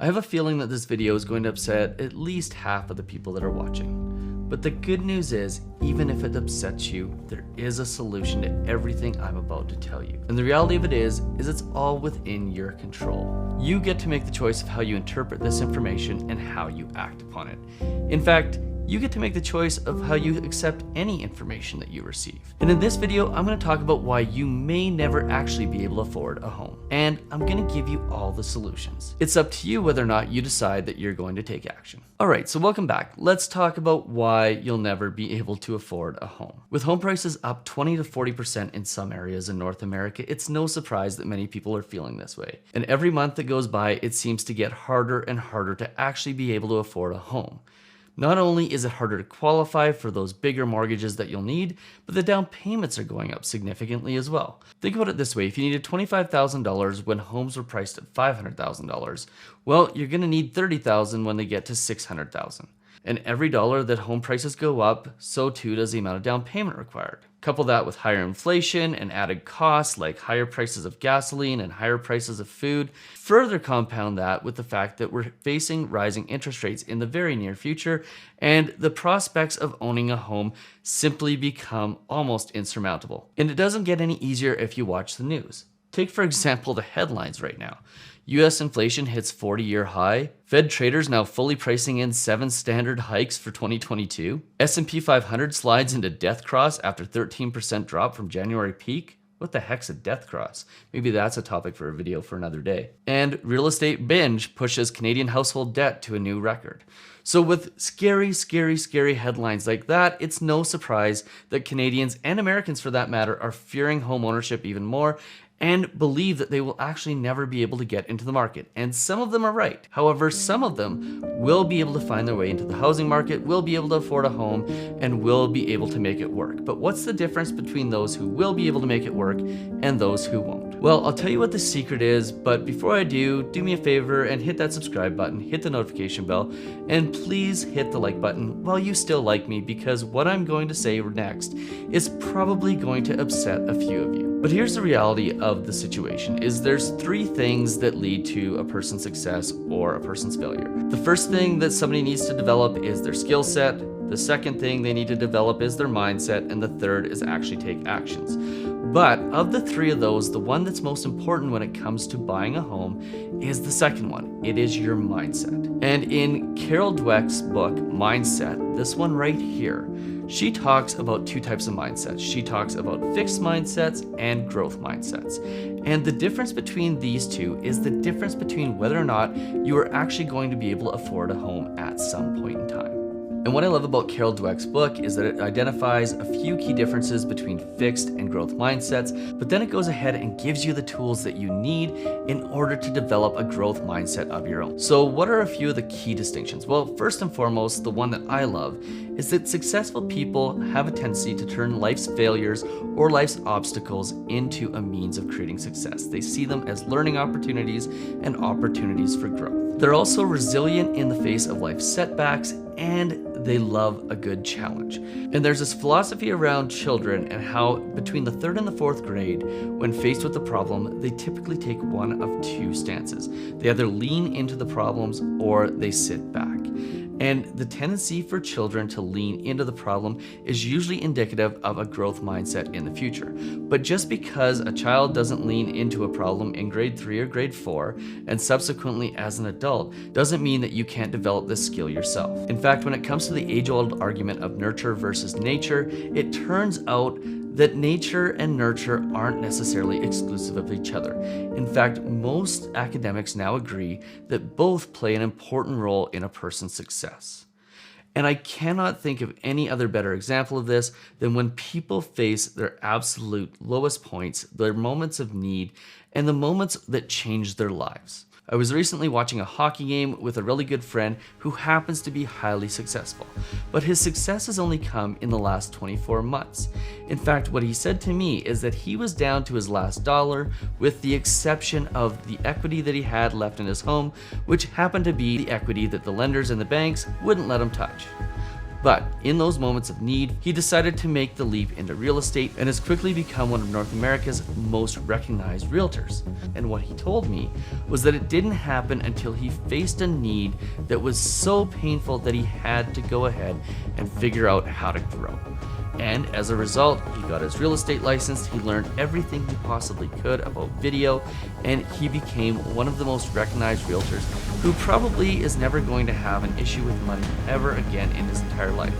I have a feeling that this video is going to upset at least half of the people that are watching. But the good news is, even if it upsets you, there is a solution to everything I'm about to tell you. And the reality of it is it's all within your control. You get to make the choice of how you interpret this information and how you act upon it. In fact, you get to make the choice of how you accept any information that you receive. And in this video, I'm going to talk about why you may never actually be able to afford a home. And I'm going to give you all the solutions. It's up to you whether or not you decide that you're going to take action. Alright, so welcome back. Let's talk about why you'll never be able to afford a home. With home prices up 20 to 40% in some areas in North America, it's no surprise that many people are feeling this way. And every month that goes by, it seems to get harder and harder to actually be able to afford a home. Not only is it harder to qualify for those bigger mortgages that you'll need, but the down payments are going up significantly as well. Think about it this way, if you needed $25,000 when homes were priced at $500,000, well, you're going to need $30,000 when they get to $600,000. And every dollar that home prices go up, so too does the amount of down payment required. Couple that with higher inflation and added costs like higher prices of gasoline and higher prices of food. Further compound that with the fact that we're facing rising interest rates in the very near future, and the prospects of owning a home simply become almost insurmountable. And it doesn't get any easier if you watch the news. Take for example the headlines right now. US inflation hits 40-year high. Fed traders now fully pricing in 7 standard hikes for 2022. S&P 500 slides into death cross after 13% drop from January peak. What the heck's a death cross? Maybe that's a topic for a video for another day. And real estate binge pushes Canadian household debt to a new record. So with scary, scary, scary headlines like that, it's no surprise that Canadians and Americans for that matter are fearing home ownership even more and believe that they will actually never be able to get into the market. And some of them are right. However, some of them will be able to find their way into the housing market, will be able to afford a home, and will be able to make it work. But what's the difference between those who will be able to make it work and those who won't? Well, I'll tell you what the secret is, but before I do me a favor and hit that subscribe button, hit the notification bell, and please hit the like button while you still like me, because what I'm going to say next is probably going to upset a few of you. But here's the reality of the situation, is there's 3 things that lead to a person's success or a person's failure. The first thing that somebody needs to develop is their skill set. The second thing they need to develop is their mindset. And the third is actually take actions. But of the 3 of those, the one that's most important when it comes to buying a home is the second one. It is your mindset. And in Carol Dweck's book, Mindset, this one right here, she talks about 2 types of mindsets. She talks about fixed mindsets and growth mindsets. And the difference between these 2 is the difference between whether or not you are actually going to be able to afford a home at some point in time. And what I love about Carol Dweck's book is that it identifies a few key differences between fixed and growth mindsets, but then it goes ahead and gives you the tools that you need in order to develop a growth mindset of your own. So what are a few of the key distinctions? Well, first and foremost, the one that I love is that successful people have a tendency to turn life's failures or life's obstacles into a means of creating success. They see them as learning opportunities and opportunities for growth. They're also resilient in the face of life's setbacks, and they love a good challenge. And there's this philosophy around children and how between the 3rd and the 4th grade, when faced with a problem, they typically take one of 2 stances. They either lean into the problems or they sit back. And the tendency for children to lean into the problem is usually indicative of a growth mindset in the future. But just because a child doesn't lean into a problem in grade 3 or grade 4, and subsequently as an adult, doesn't mean that you can't develop this skill yourself. In fact, when it comes to the age-old argument of nurture versus nature, it turns out that nature and nurture aren't necessarily exclusive of each other. In fact, most academics now agree that both play an important role in a person's success. And I cannot think of any other better example of this than when people face their absolute lowest points, their moments of need, and the moments that change their lives. I was recently watching a hockey game with a really good friend who happens to be highly successful, but his success has only come in the last 24 months. In fact, what he said to me is that he was down to his last dollar, with the exception of the equity that he had left in his home, which happened to be the equity that the lenders and the banks wouldn't let him touch. But in those moments of need, he decided to make the leap into real estate and has quickly become one of North America's most recognized realtors. And what he told me was that it didn't happen until he faced a need that was so painful that he had to go ahead and figure out how to grow. And as a result, he got his real estate license, he learned everything he possibly could about video, and he became one of the most recognized realtors who probably is never going to have an issue with money ever again in his entire life.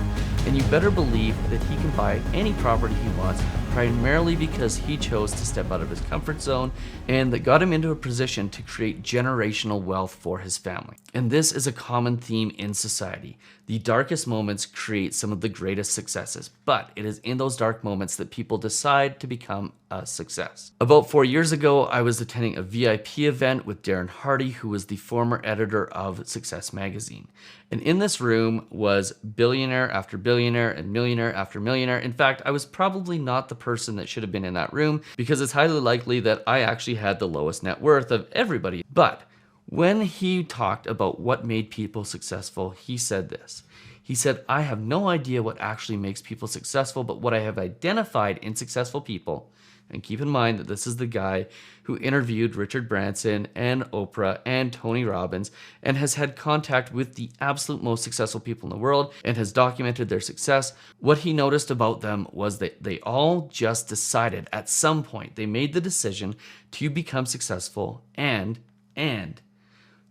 And you better believe that he can buy any property he wants, primarily because he chose to step out of his comfort zone, and that got him into a position to create generational wealth for his family. And this is a common theme in society. The darkest moments create some of the greatest successes, but it is in those dark moments that people decide to become a success. About 4 years ago, I was attending a VIP event with Darren Hardy, who was the former editor of Success Magazine. And in this room was billionaire after billionaire and millionaire after millionaire. In fact, I was probably not the person that should have been in that room because it's highly likely that I actually had the lowest net worth of everybody. But when he talked about what made people successful, he said this. He said, "I have no idea what actually makes people successful, but what I have identified in successful people," and keep in mind that this is the guy who interviewed Richard Branson and Oprah and Tony Robbins and has had contact with the absolute most successful people in the world and has documented their success. What he noticed about them was that they all just decided at some point, they made the decision to become successful and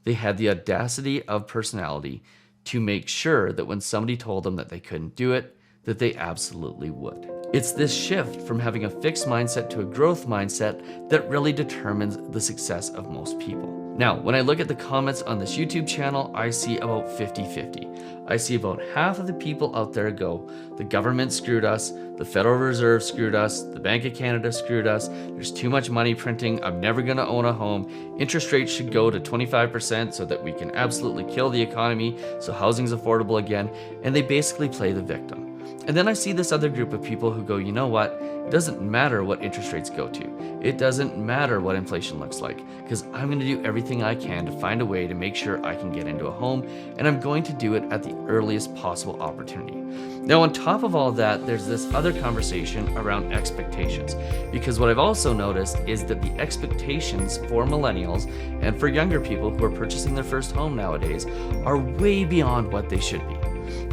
they had the audacity of personality to make sure that when somebody told them that they couldn't do it, that they absolutely would. It's this shift from having a fixed mindset to a growth mindset that really determines the success of most people. Now, when I look at the comments on this YouTube channel, I see about 50-50. I see about half of the people out there go, the government screwed us, the Federal Reserve screwed us, the Bank of Canada screwed us, there's too much money printing, I'm never gonna own a home, interest rates should go to 25% so that we can absolutely kill the economy so housing's affordable again, and they basically play the victim. And then I see this other group of people who go, you know what? It doesn't matter what interest rates go to. It doesn't matter what inflation looks like, because I'm going to do everything I can to find a way to make sure I can get into a home, and I'm going to do it at the earliest possible opportunity. Now, on top of all that, there's this other conversation around expectations, because what I've also noticed is that the expectations for millennials and for younger people who are purchasing their first home nowadays are way beyond what they should be.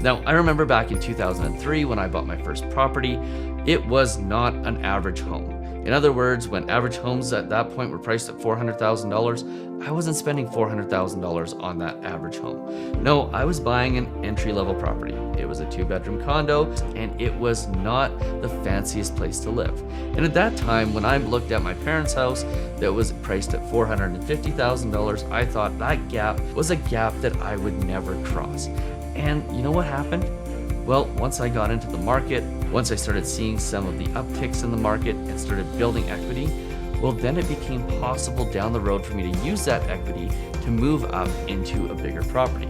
Now, I remember back in 2003 when I bought my first property, it was not an average home. In other words, when average homes at that point were priced at $400,000, I wasn't spending $400,000 on that average home. No, I was buying an entry-level property. It was a 2-bedroom condo, and it was not the fanciest place to live. And at that time, when I looked at my parents' house that was priced at $450,000, I thought that gap was a gap that I would never cross. And you know what happened? Well, once I got into the market, once I started seeing some of the upticks in the market and started building equity, well, then it became possible down the road for me to use that equity to move up into a bigger property.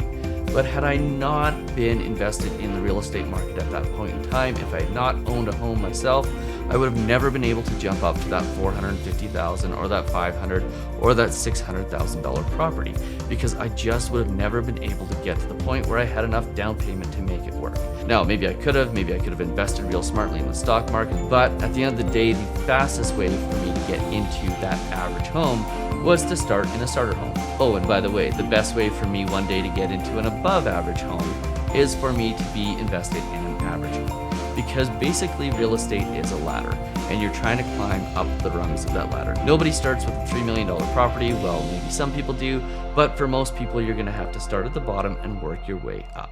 But had I not been invested in the real estate market at that point in time, if I had not owned a home myself, I would have never been able to jump up to that $450,000 or that $500,000 or that $600,000 property, because I just would have never been able to get to the point where I had enough down payment to make it work. Now, maybe I could have invested real smartly in the stock market, but at the end of the day, the fastest way for me to get into that average home was to start in a starter home. Oh, and by the way, the best way for me one day to get into an above average home is for me to be invested in an average home. Because basically real estate is a ladder, and you're trying to climb up the rungs of that ladder. Nobody starts with a $3 million property. Well, maybe some people do, but for most people, you're gonna have to start at the bottom and work your way up.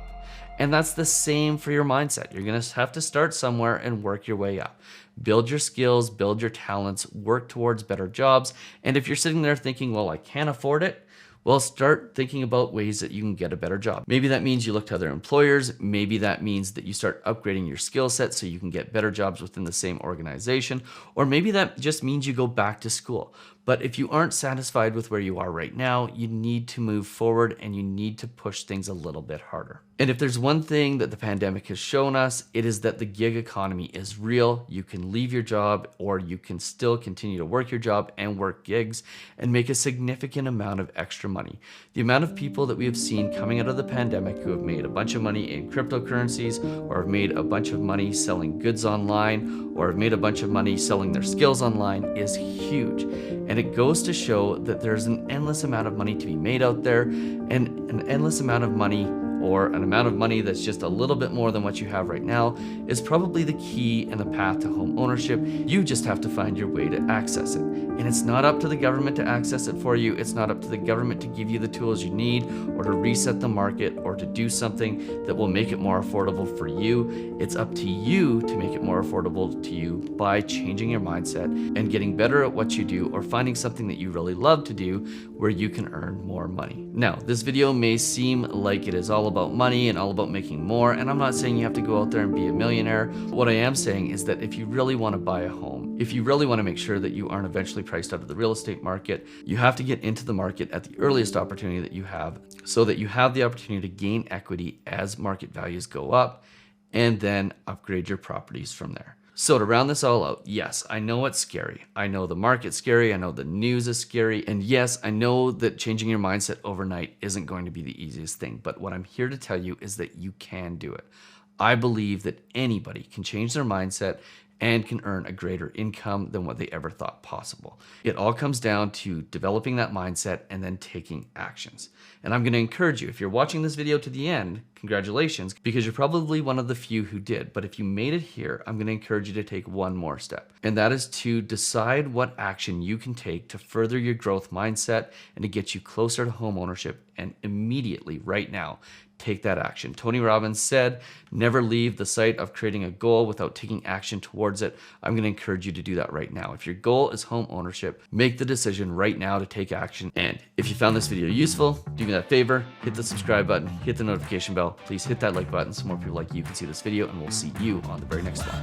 And that's the same for your mindset. You're gonna have to start somewhere and work your way up. Build your skills, build your talents, work towards better jobs. And if you're sitting there thinking, well, I can't afford it, well, start thinking about ways that you can get a better job. Maybe that means you look to other employers. Maybe that means that you start upgrading your skill set so you can get better jobs within the same organization. Or maybe that just means you go back to school. But if you aren't satisfied with where you are right now, you need to move forward and you need to push things a little bit harder. And if there's one thing that the pandemic has shown us, it is that the gig economy is real. You can leave your job, or you can still continue to work your job and work gigs and make a significant amount of extra money. The amount of people that we have seen coming out of the pandemic who have made a bunch of money in cryptocurrencies, or have made a bunch of money selling goods online, or have made a bunch of money selling their skills online is huge. And it goes to show that there's an endless amount of money to be made out there, and an endless amount of money, or an amount of money that's just a little bit more than what you have right now, is probably the key and the path to home ownership. You just have to find your way to access it. And it's not up to the government to access it for you. It's not up to the government to give you the tools you need, or to reset the market, or to do something that will make it more affordable for you. It's up to you to make it more affordable to you by changing your mindset and getting better at what you do, or finding something that you really love to do where you can earn more money. Now, this video may seem like it is all about money and all about making more, and I'm not saying you have to go out there and be a millionaire. What I am saying is that if you really want to buy a home, if you really want to make sure that you aren't eventually priced out of the real estate market, you have to get into the market at the earliest opportunity that you have, so that you have the opportunity to gain equity as market values go up, and then upgrade your properties from there. So to round this all out, yes, I know it's scary. I know the market's scary. I know the news is scary. And yes, I know that changing your mindset overnight isn't going to be the easiest thing. But what I'm here to tell you is that you can do it. I believe that anybody can change their mindset and can earn a greater income than what they ever thought possible. It all comes down to developing that mindset and then taking actions. And I'm going to encourage you, if you're watching this video to the end, congratulations, because you're probably one of the few who did. But if you made it here, I'm going to encourage you to take one more step. And that is to decide what action you can take to further your growth mindset and to get you closer to home ownership, and immediately, right now, take that action. Tony Robbins said, never leave the sight of creating a goal without taking action towards it. I'm going to encourage you to do that right now. If your goal is home ownership, make the decision right now to take action. And if you found this video useful, do me that favor, hit the subscribe button, hit the notification bell. Please hit that like button so more people like you can see this video, and we'll see you on the very next one.